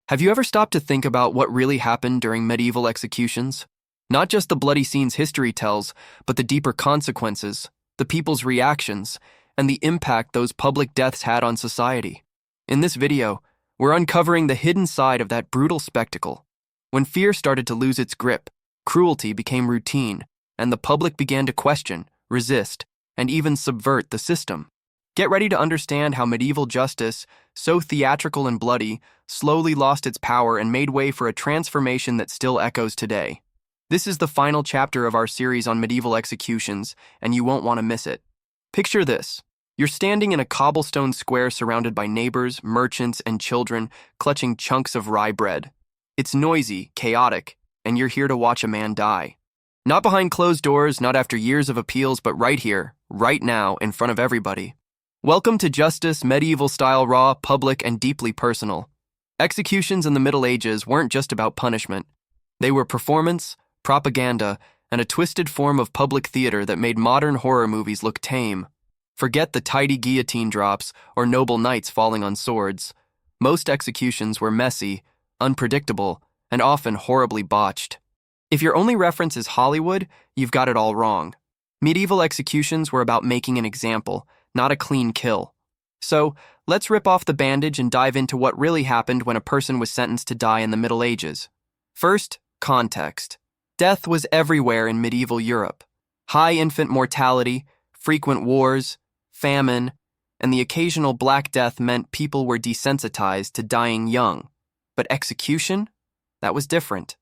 Have you ever stopped to think about what really happened during medieval executions? Not just the bloody scenes history tells, but the deeper consequences, the people's reactions, and the impact those public deaths had on society. In this video, we're uncovering the hidden side of that brutal spectacle. When fear started to lose its grip, cruelty became routine, and the public began to question, resist, and even subvert the system. Get ready to understand how medieval justice, so theatrical and bloody, slowly lost its power and made way for a transformation that still echoes today. This is the final chapter of our series on medieval executions, and you won't want to miss it. Picture this. You're standing in a cobblestone square surrounded by neighbors, merchants, and children clutching chunks of rye bread. It's noisy, chaotic, and you're here to watch a man die. Not behind closed doors, not after years of appeals, but right here, right now, in front of everybody. Welcome to Justice, medieval-style raw, public, and deeply personal. Executions in the Middle Ages weren't just about punishment. They were performance, propaganda, and a twisted form of public theater that made modern horror movies look tame. Forget the tidy guillotine drops or noble knights falling on swords. Most executions were messy, unpredictable, and often horribly botched. If your only reference is Hollywood, you've got it all wrong. Medieval executions were about making an example, not a clean kill. So, let's rip off the bandage and dive into what really happened when a person was sentenced to die in the Middle Ages. First, context. Death was everywhere in medieval Europe. High infant mortality, frequent wars, famine, and the occasional Black Death meant people were desensitized to dying young. But execution? That was different.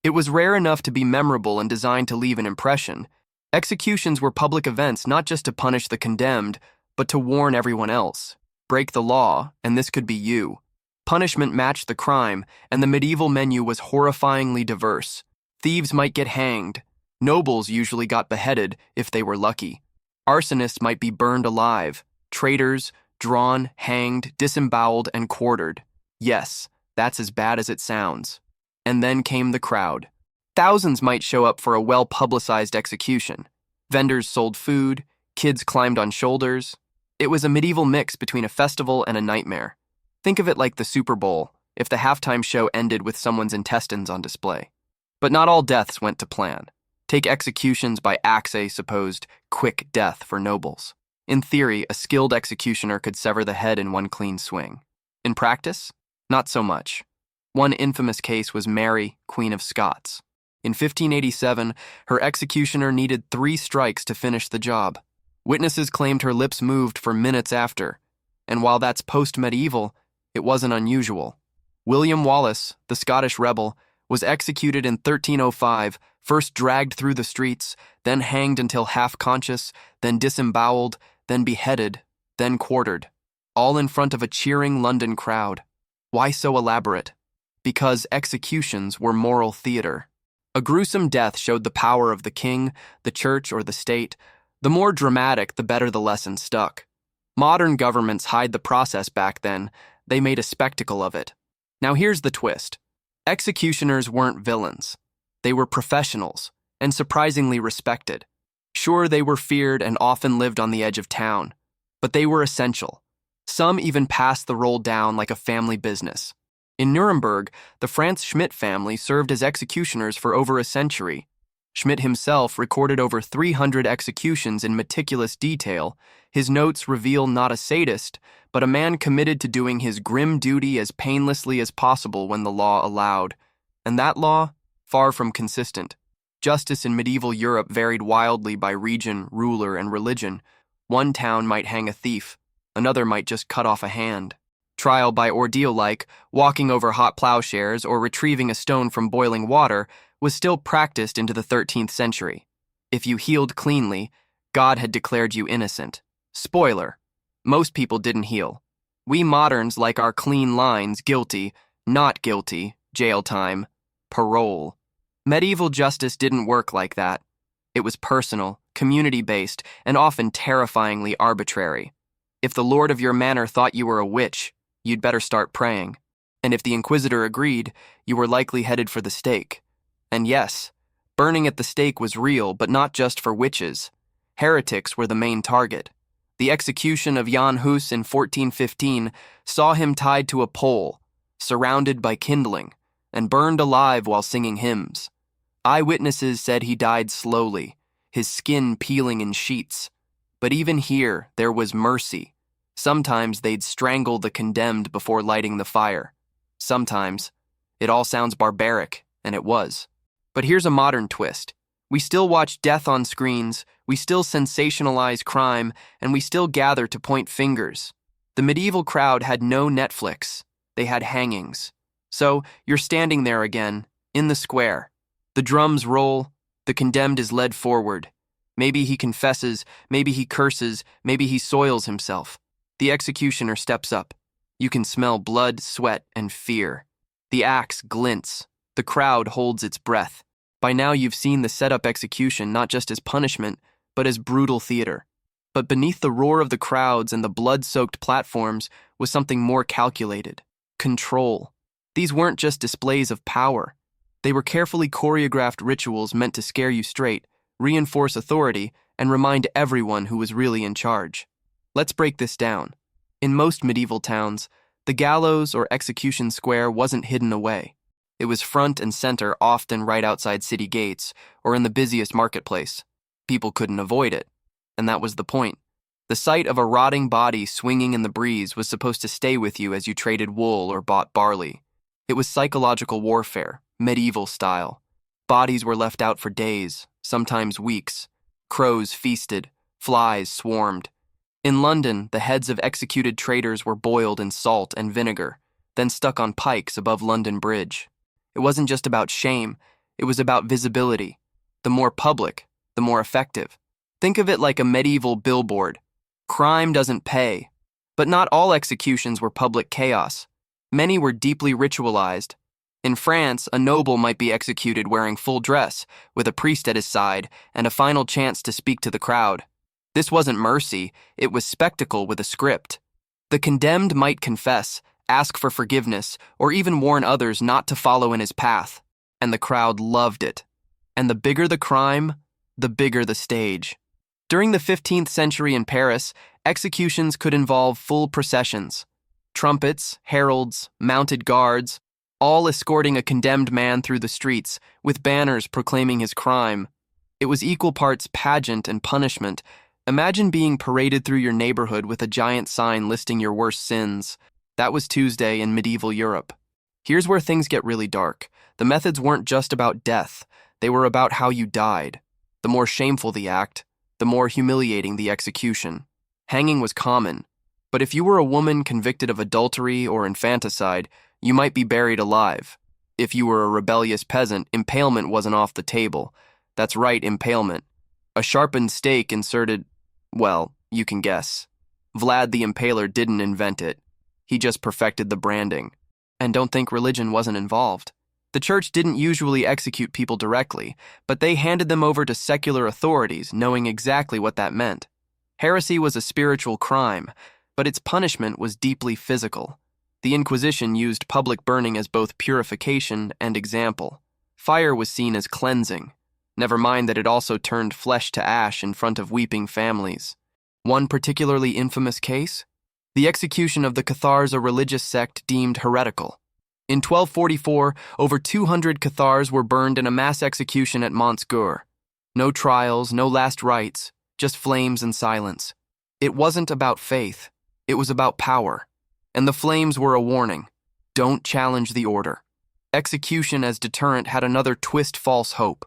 It was rare enough to be memorable and designed to leave an impression. Executions were public events not just to punish the condemned, but to warn everyone else. Break the law, and this could be you. Punishment matched the crime, and the medieval menu was horrifyingly diverse. Thieves might get hanged. Nobles usually got beheaded if they were lucky. Arsonists might be burned alive. Traitors, drawn, hanged, disemboweled, and quartered. Yes, that's as bad as it sounds. And then came the crowd. Thousands might show up for a well-publicized execution. Vendors sold food, kids climbed on shoulders. It was a medieval mix between a festival and a nightmare. Think of it like the Super Bowl, if the halftime show ended with someone's intestines on display. But not all deaths went to plan. Take executions by axe, a supposed quick death for nobles. In theory, a skilled executioner could sever the head in one clean swing. In practice, not so much. One infamous case was Mary, Queen of Scots. In 1587, her executioner needed 3 strikes to finish the job. Witnesses claimed her lips moved for minutes after, and while that's post-medieval, it wasn't unusual. William Wallace, the Scottish rebel, was executed in 1305, first dragged through the streets, then hanged until half-conscious, then disemboweled, then beheaded, then quartered, all in front of a cheering London crowd. Why so elaborate? Because executions were moral theater. A gruesome death showed the power of the king, the church, or the state. The more dramatic, the better the lesson stuck. Modern governments hide the process back then. They made a spectacle of it. Now here's the twist. Executioners weren't villains. They were professionals, and surprisingly respected. Sure, they were feared and often lived on the edge of town, but they were essential. Some even passed the role down like a family business. In Nuremberg, the Franz Schmidt family served as executioners for over a century. Schmidt himself recorded over 300 executions in meticulous detail. His notes reveal not a sadist, but a man committed to doing his grim duty as painlessly as possible when the law allowed. And that law? Far from consistent. Justice in medieval Europe varied wildly by region, ruler, and religion. One town might hang a thief. Another might just cut off a hand. Trial by ordeal, like walking over hot plowshares or retrieving a stone from boiling water, was still practiced into the 13th century. If you healed cleanly, God had declared you innocent. Spoiler: most people didn't heal. We moderns like our clean lines: guilty, not guilty, jail time, parole. Medieval justice didn't work like that. It was personal, community-based, and often terrifyingly arbitrary. If the lord of your manor thought you were a witch, you'd better start praying. And if the inquisitor agreed, you were likely headed for the stake. And yes, burning at the stake was real, but not just for witches. Heretics were the main target. The execution of Jan Hus in 1415 saw him tied to a pole. surrounded by kindling, and burned alive while singing hymns. Eyewitnesses said he died slowly, his skin peeling in sheets. But even here, there was mercy. Sometimes they'd strangle the condemned before lighting the fire. Sometimes. It all sounds barbaric, and it was. But here's a modern twist. We still watch death on screens, we still sensationalize crime, and we still gather to point fingers. The medieval crowd had no Netflix. They had hangings. So, you're standing there again, in the square. The drums roll, the condemned is led forward. Maybe he confesses, maybe he curses, maybe he soils himself. The executioner steps up. You can smell blood, sweat, and fear. The axe glints. The crowd holds its breath. By now you've seen the set-up execution not just as punishment, but as brutal theater. But beneath the roar of the crowds and the blood-soaked platforms was something more calculated. Control. These weren't just displays of power. They were carefully choreographed rituals meant to scare you straight, reinforce authority, and remind everyone who was really in charge. Let's break this down. In most medieval towns, the gallows or execution square wasn't hidden away. It was front and center, often right outside city gates or in the busiest marketplace. People couldn't avoid it, and that was the point. The sight of a rotting body swinging in the breeze was supposed to stay with you as you traded wool or bought barley. It was psychological warfare, medieval style. Bodies were left out for days, sometimes weeks. Crows feasted, flies swarmed. In London, the heads of executed traitors were boiled in salt and vinegar, then stuck on pikes above London Bridge. It wasn't just about shame, it was about visibility. The more public, the more effective. Think of it like a medieval billboard. Crime doesn't pay. But not all executions were public chaos. Many were deeply ritualized. In France, a noble might be executed wearing full dress, with a priest at his side, and a final chance to speak to the crowd. This wasn't mercy, it was spectacle with a script. The condemned might confess, ask for forgiveness, or even warn others not to follow in his path. And the crowd loved it. And the bigger the crime, the bigger the stage. During the 15th century in Paris, executions could involve full processions. Trumpets, heralds, mounted guards, all escorting a condemned man through the streets, with banners proclaiming his crime. It was equal parts pageant and punishment. Imagine being paraded through your neighborhood with a giant sign listing your worst sins. That was Tuesday in medieval Europe. Here's where things get really dark. The methods weren't just about death. They were about how you died. The more shameful the act, the more humiliating the execution. Hanging was common, but if you were a woman convicted of adultery or infanticide, you might be buried alive. If you were a rebellious peasant, impalement wasn't off the table. That's right, impalement. A sharpened stake inserted, well, you can guess. Vlad the Impaler didn't invent it. He just perfected the branding. And don't think religion wasn't involved. The church didn't usually execute people directly, but they handed them over to secular authorities, knowing exactly what that meant. Heresy was a spiritual crime, but its punishment was deeply physical. The Inquisition used public burning as both purification and example. Fire was seen as cleansing. Never mind that it also turned flesh to ash in front of weeping families. One particularly infamous case? The execution of the Cathars, a religious sect deemed heretical. In 1244, over 200 Cathars were burned in a mass execution at Montségur. No trials, no last rites, just flames and silence. It wasn't about faith, it was about power. And the flames were a warning. Don't challenge the order. Execution as deterrent had another twist false hope.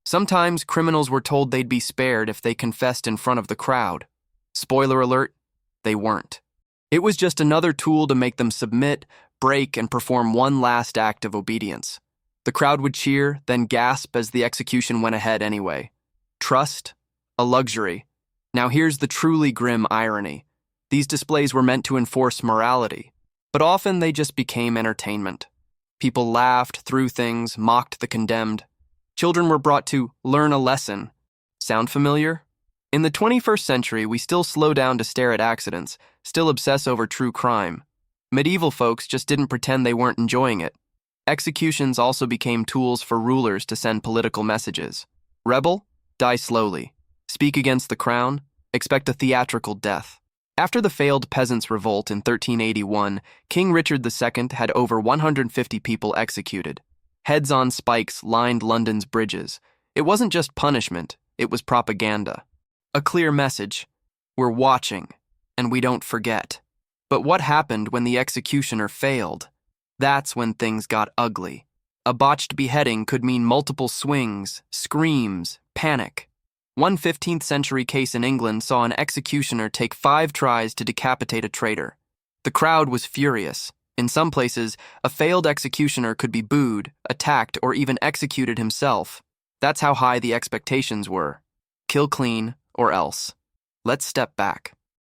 Sometimes criminals were told they'd be spared if they confessed in front of the crowd. Spoiler alert, they weren't. It was just another tool to make them submit, break, and perform one last act of obedience. The crowd would cheer, then gasp as the execution went ahead anyway. Trust? A luxury. Now here's the truly grim irony. These displays were meant to enforce morality, but often they just became entertainment. People laughed, threw things, mocked the condemned. Children were brought to learn a lesson. Sound familiar? In the 21st century, we still slow down to stare at accidents, still obsess over true crime. Medieval folks just didn't pretend they weren't enjoying it. Executions also became tools for rulers to send political messages. Rebel? Die slowly. Speak against the crown? Expect a theatrical death. After the failed Peasants' Revolt in 1381, King Richard II had over 150 people executed. Heads on spikes lined London's bridges. It wasn't just punishment, it was propaganda. A clear message: we're watching, and we don't forget. But what happened when the executioner failed? That's when things got ugly. A botched beheading could mean multiple swings, screams, panic. One 15th century case in England saw an executioner take 5 tries to decapitate a traitor. The crowd was furious. In some places, a failed executioner could be booed, attacked, or even executed himself. That's how high the expectations were. Kill clean, or else. Let's step back.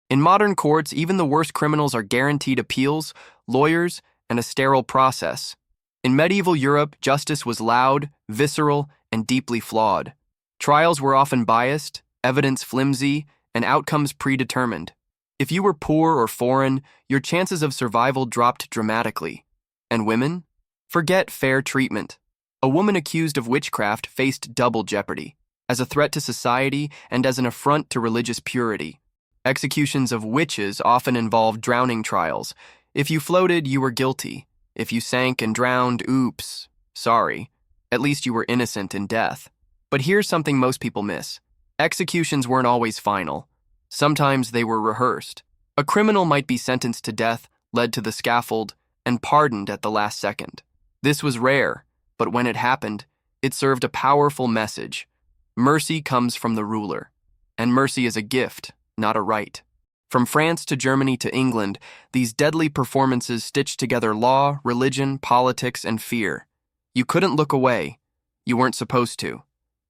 In modern courts, even the worst criminals are guaranteed appeals, lawyers, and a sterile process. In medieval Europe, justice was loud, visceral, and deeply flawed. Trials were often biased, evidence flimsy, and outcomes predetermined. If you were poor or foreign, your chances of survival dropped dramatically. And women? Forget fair treatment. A woman accused of witchcraft faced double jeopardy, as a threat to society and as an affront to religious purity. Executions of witches often involved drowning trials. If you floated, you were guilty. If you sank and drowned, oops, sorry. At least you were innocent in death. But here's something most people miss. Executions weren't always final. Sometimes they were rehearsed. A criminal might be sentenced to death, led to the scaffold, and pardoned at the last second. This was rare, but when it happened, it served a powerful message. Mercy comes from the ruler, and mercy is a gift, not a right. From France to Germany to England, these deadly performances stitched together law, religion, politics, and fear. You couldn't look away. You weren't supposed to.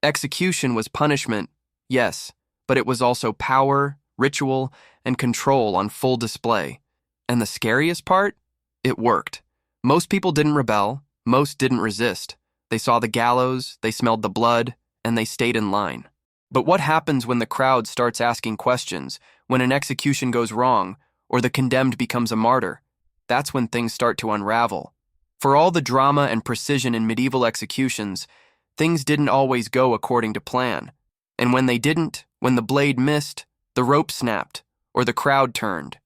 Execution was punishment, yes, but it was also power, ritual, and control on full display. And the scariest part? It worked. Most people didn't rebel, most didn't resist. They saw the gallows, they smelled the blood, and they stayed in line. But what happens when the crowd starts asking questions, when an execution goes wrong, or the condemned becomes a martyr? That's when things start to unravel. For all the drama and precision in medieval executions, things didn't always go according to plan. And when they didn't, when the blade missed, the rope snapped, or the crowd turned.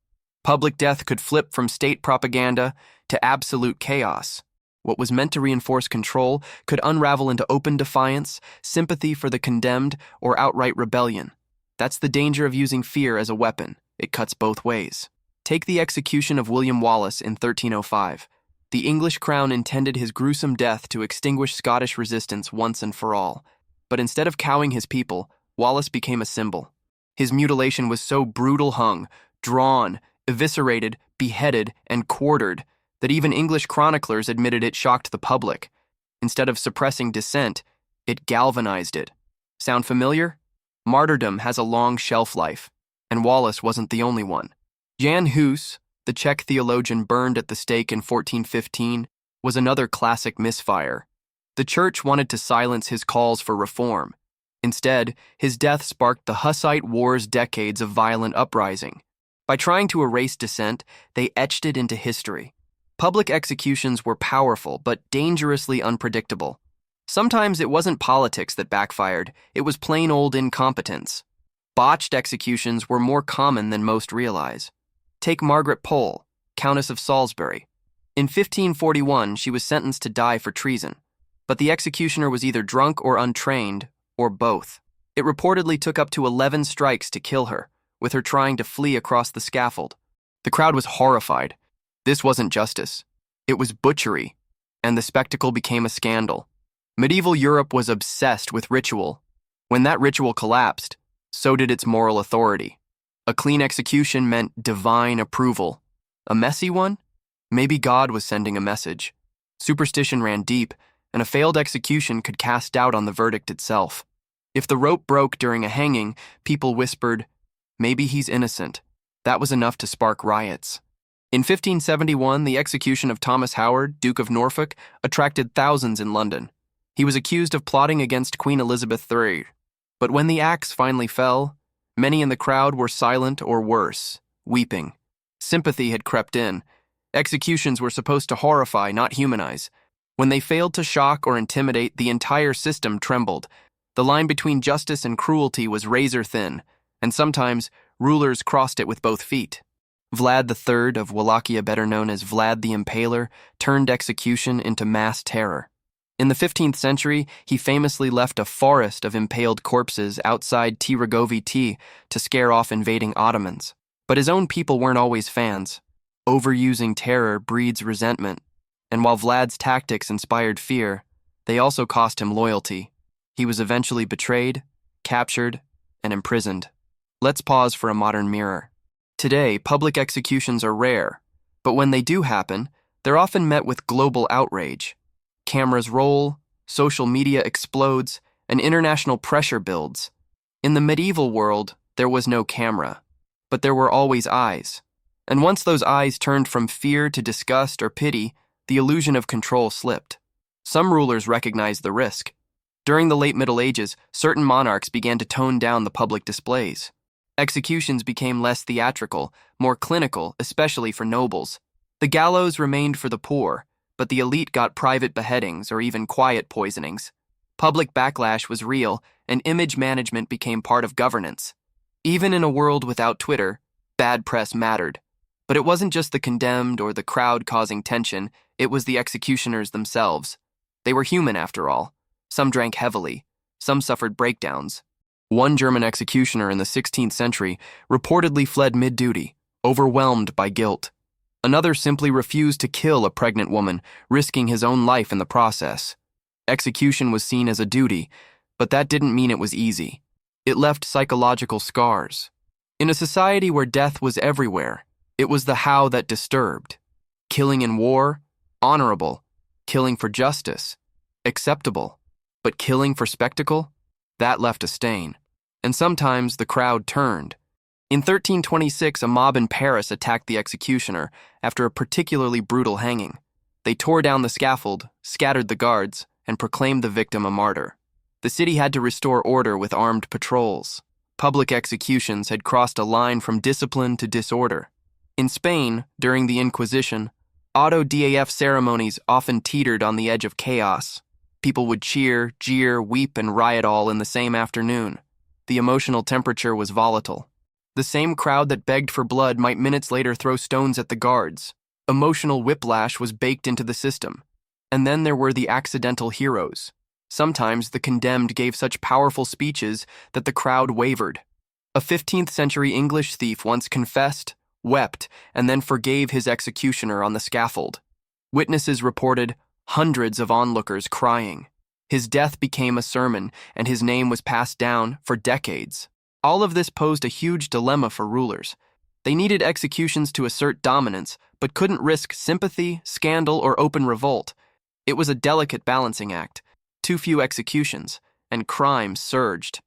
Public death could flip from state propaganda to absolute chaos. What was meant to reinforce control could unravel into open defiance, sympathy for the condemned, or outright rebellion. That's the danger of using fear as a weapon. It cuts both ways. Take the execution of William Wallace in 1305. The English crown intended his gruesome death to extinguish Scottish resistance once and for all. But instead of cowing his people, Wallace became a symbol. His mutilation was so brutal hung, drawn, eviscerated, beheaded, and quartered that even English chroniclers admitted it shocked the public. Instead of suppressing dissent, it galvanized it. Sound familiar? Martyrdom has a long shelf life, and Wallace wasn't the only one. Jan Hus, the Czech theologian burned at the stake in 1415, was another classic misfire. The church wanted to silence his calls for reform. Instead, his death sparked the Hussite War's decades of violent uprising. By trying to erase dissent, they etched it into history. Public executions were powerful but dangerously unpredictable. Sometimes it wasn't politics that backfired, it was plain old incompetence. Botched executions were more common than most realize. Take Margaret Pole, Countess of Salisbury. In 1541, she was sentenced to die for treason, but the executioner was either drunk or untrained, or both. It reportedly took up to 11 strikes to kill her, with her trying to flee across the scaffold. The crowd was horrified. This wasn't justice. It was butchery, and the spectacle became a scandal. Medieval Europe was obsessed with ritual. When that ritual collapsed, so did its moral authority. A clean execution meant divine approval. A messy one? Maybe God was sending a message. Superstition ran deep, and a failed execution could cast doubt on the verdict itself. If the rope broke during a hanging, people whispered, "Maybe he's innocent." That was enough to spark riots. In 1571, the execution of Thomas Howard, Duke of Norfolk, attracted thousands in London. He was accused of plotting against Queen Elizabeth III. But when the axe finally fell, many in the crowd were silent or worse, weeping. Sympathy had crept in. Executions were supposed to horrify, not humanize. When they failed to shock or intimidate, the entire system trembled. The line between justice and cruelty was razor thin, and sometimes rulers crossed it with both feet. Vlad III of Wallachia, better known as Vlad the Impaler, turned execution into mass terror. In the 15th century, he famously left a forest of impaled corpses outside Tiragoviti to scare off invading Ottomans. But his own people weren't always fans. Overusing terror breeds resentment, and while Vlad's tactics inspired fear, they also cost him loyalty. He was eventually betrayed, captured, and imprisoned. Let's pause for a modern mirror. Today, public executions are rare, but when they do happen, they're often met with global outrage. Cameras roll, social media explodes, and international pressure builds. In the medieval world, there was no camera, but there were always eyes. And once those eyes turned from fear to disgust or pity, the illusion of control slipped. Some rulers recognized the risk. During the late Middle Ages, certain monarchs began to tone down the public displays. Executions became less theatrical, more clinical, especially for nobles. The gallows remained for the poor, but the elite got private beheadings or even quiet poisonings. Public backlash was real, and image management became part of governance. Even in a world without Twitter, bad press mattered. But it wasn't just the condemned or the crowd causing tension, it was the executioners themselves. They were human after all. Some drank heavily, some suffered breakdowns. One German executioner in the 16th century reportedly fled mid-duty, overwhelmed by guilt. Another simply refused to kill a pregnant woman, risking his own life in the process. Execution was seen as a duty, but that didn't mean it was easy. It left psychological scars. In a society where death was everywhere, it was the how that disturbed. Killing in war, honorable. Killing for justice, acceptable. But killing for spectacle? That left a stain. And sometimes the crowd turned. In 1326, a mob in Paris attacked the executioner after a particularly brutal hanging. They tore down the scaffold, scattered the guards, and proclaimed the victim a martyr. The city had to restore order with armed patrols. Public executions had crossed a line from discipline to disorder. In Spain, during the Inquisition, auto da fe ceremonies often teetered on the edge of chaos. People would cheer, jeer, weep, and riot all in the same afternoon. The emotional temperature was volatile. The same crowd that begged for blood might minutes later throw stones at the guards. Emotional whiplash was baked into the system. And then there were the accidental heroes. Sometimes the condemned gave such powerful speeches that the crowd wavered. A 15th century English thief once confessed, wept, and then forgave his executioner on the scaffold. Witnesses reported hundreds of onlookers crying. His death became a sermon, and his name was passed down for decades. All of this posed a huge dilemma for rulers. They needed executions to assert dominance, but couldn't risk sympathy, scandal, or open revolt. It was a delicate balancing act. Too few executions, and crime surged.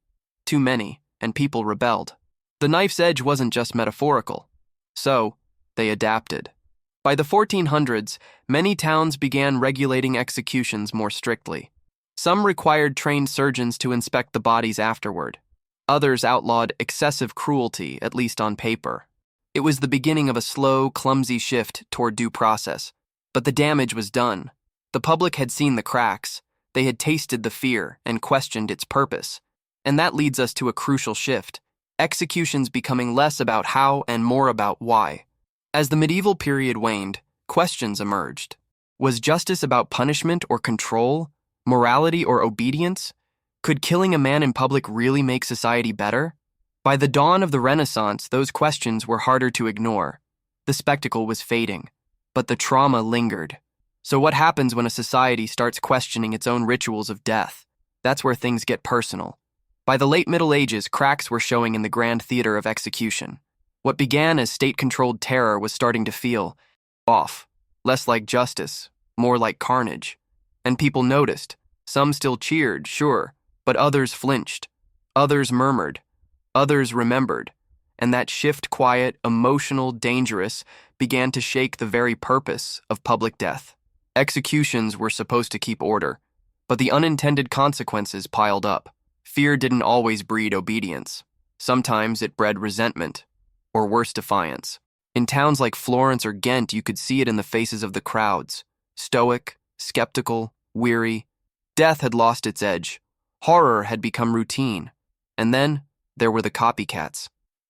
Too many, and people rebelled. The knife's edge wasn't just metaphorical. So, they adapted. By the 1400s, many towns began regulating executions more strictly. Some required trained surgeons to inspect the bodies afterward. Others outlawed excessive cruelty, at least on paper. It was the beginning of a slow, clumsy shift toward due process. But the damage was done. The public had seen the cracks. They had tasted the fear and questioned its purpose. And that leads us to a crucial shift. Executions becoming less about how and more about why. As the medieval period waned, questions emerged. Was justice about punishment or control? Morality or obedience? Could killing a man in public really make society better? By the dawn of the Renaissance, those questions were harder to ignore. The spectacle was fading, but the trauma lingered. So what happens when a society starts questioning its own rituals of death? That's where things get personal. By the late Middle Ages, cracks were showing in the grand theater of execution. What began as state-controlled terror was starting to feel off, less like justice, more like carnage. And people noticed. Some still cheered, sure, but others flinched. Others murmured. Others remembered. And that shift, quiet, emotional, dangerous, began to shake the very purpose of public death. Executions were supposed to keep order, but the unintended consequences piled up. Fear didn't always breed obedience. Sometimes it bred resentment, or worse, defiance. In towns like Florence or Ghent, you could see it in the faces of the crowds. Stoic, skeptical, weary. Death had lost its edge. Horror had become routine. And then there were the copycats.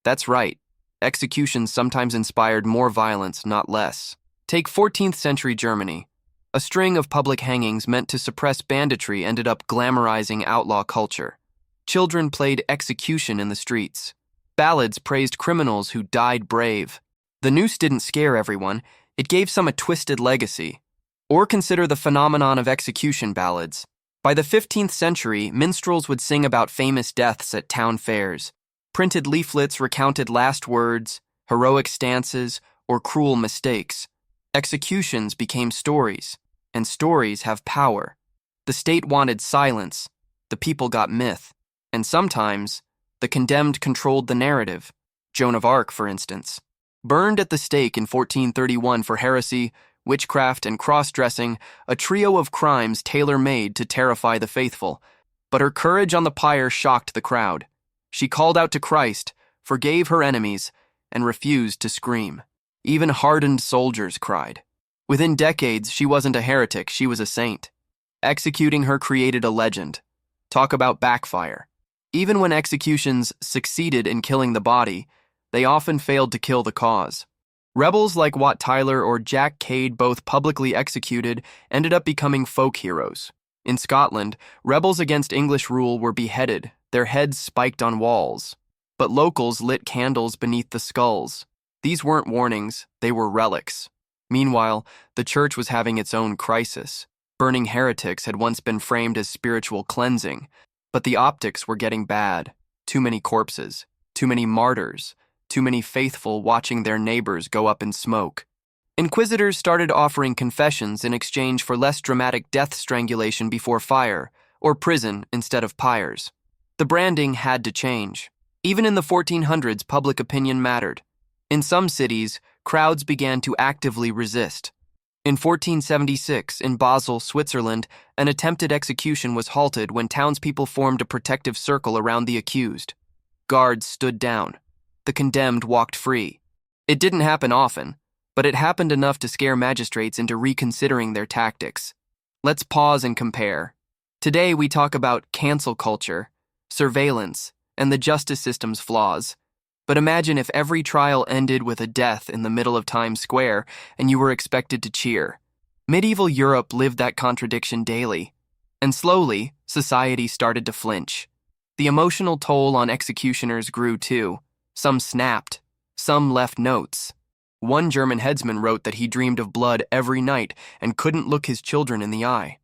That's right. Executions sometimes inspired more violence, not less. Take 14th century Germany. A string of public hangings meant to suppress banditry ended up glamorizing outlaw culture. Children played execution in the streets. Ballads praised criminals who died brave. The noose didn't scare everyone, it gave some a twisted legacy. Or consider the phenomenon of execution ballads. By the 15th century, minstrels would sing about famous deaths at town fairs. Printed leaflets recounted last words, heroic stances, or cruel mistakes. Executions became stories, and stories have power. The state wanted silence, the people got myth, and sometimes, the condemned controlled the narrative. Joan of Arc, for instance. Burned at the stake in 1431 for heresy, witchcraft, and cross-dressing, a trio of crimes tailor-made to terrify the faithful. But her courage on the pyre shocked the crowd. She called out to Christ, forgave her enemies, and refused to scream. Even hardened soldiers cried. Within decades, she wasn't a heretic, she was a saint. Executing her created a legend. Talk about backfire. Even when executions succeeded in killing the body, they often failed to kill the cause. Rebels like Wat Tyler or Jack Cade, both publicly executed, ended up becoming folk heroes. In Scotland, rebels against English rule were beheaded, their heads spiked on walls. But locals lit candles beneath the skulls. These weren't warnings, they were relics. Meanwhile, the church was having its own crisis. Burning heretics had once been framed as spiritual cleansing, but the optics were getting bad. Too many corpses, too many martyrs, too many faithful watching their neighbors go up in smoke. Inquisitors started offering confessions in exchange for less dramatic death strangulation before fire, or prison instead of pyres. The branding had to change. Even in the 1400s, public opinion mattered. In some cities, crowds began to actively resist. In 1476, in Basel, Switzerland, an attempted execution was halted when townspeople formed a protective circle around the accused. Guards stood down. The condemned walked free. It didn't happen often, but it happened enough to scare magistrates into reconsidering their tactics. Let's pause and compare. Today we talk about cancel culture, surveillance, and the justice system's flaws. But imagine if every trial ended with a death in the middle of Times Square and you were expected to cheer. Medieval Europe lived that contradiction daily. And slowly, society started to flinch. The emotional toll on executioners grew too. Some snapped. Some left notes. One German headsman wrote that he dreamed of blood every night and couldn't look his children in the eye.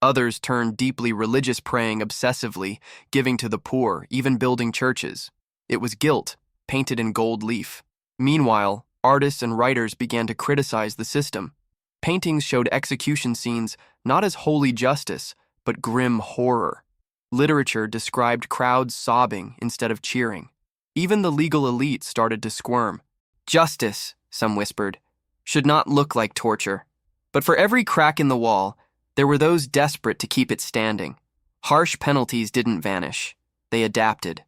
Others turned deeply religious, praying obsessively, giving to the poor, even building churches. It was guilt, painted in gold leaf. Meanwhile, artists and writers began to criticize the system. Paintings showed execution scenes not as holy justice, but grim horror. Literature described crowds sobbing instead of cheering. Even the legal elite started to squirm. Justice, some whispered, should not look like torture. But for every crack in the wall, there were those desperate to keep it standing. Harsh penalties didn't vanish. They adapted.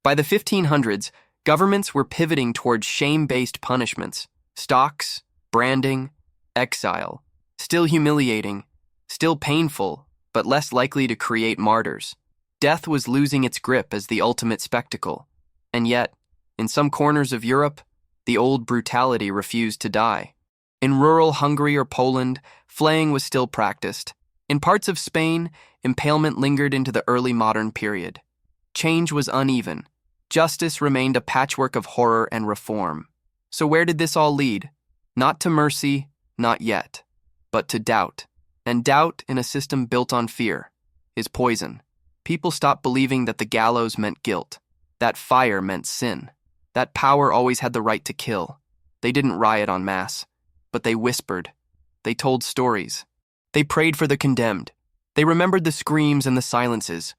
By the 1500s, governments were pivoting towards shame-based punishments. Stocks, branding, exile. Still humiliating, still painful, but less likely to create martyrs. Death was losing its grip as the ultimate spectacle. And yet, in some corners of Europe, the old brutality refused to die. In rural Hungary or Poland, flaying was still practiced. In parts of Spain, impalement lingered into the early modern period. Change was uneven. Justice remained a patchwork of horror and reform. So where did this all lead? Not to mercy, not yet, but to doubt. And doubt in a system built on fear is poison. People stopped believing that the gallows meant guilt. That fire meant sin. That power always had the right to kill. They didn't riot en masse, but they whispered. They told stories. They prayed for the condemned. They remembered the screams and the silences.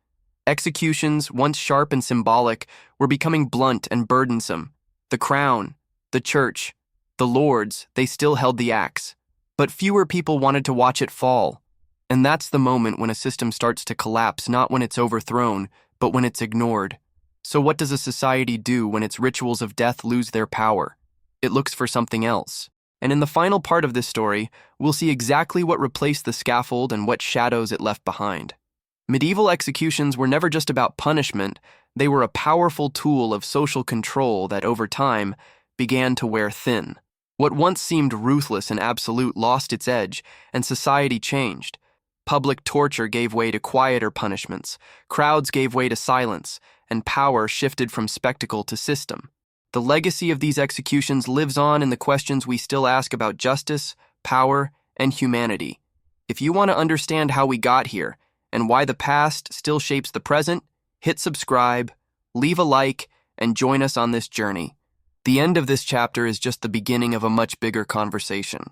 Executions, once sharp and symbolic, were becoming blunt and burdensome. The crown, the church, the lords, they still held the axe. But fewer people wanted to watch it fall. And that's the moment when a system starts to collapse, not when it's overthrown, but when it's ignored. So what does a society do when its rituals of death lose their power? It looks for something else. And in the final part of this story, we'll see exactly what replaced the scaffold and what shadows it left behind. Medieval executions were never just about punishment, They were a powerful tool of social control that, over time, began to wear thin. What once seemed ruthless and absolute lost its edge, and society changed. Public torture gave way to quieter punishments, crowds gave way to silence, and power shifted from spectacle to system. The legacy of these executions lives on in the questions we still ask about justice, power, and humanity. If you want to understand how we got here and why the past still shapes the present, hit subscribe, leave a like, and join us on this journey. The end of this chapter is just the beginning of a much bigger conversation.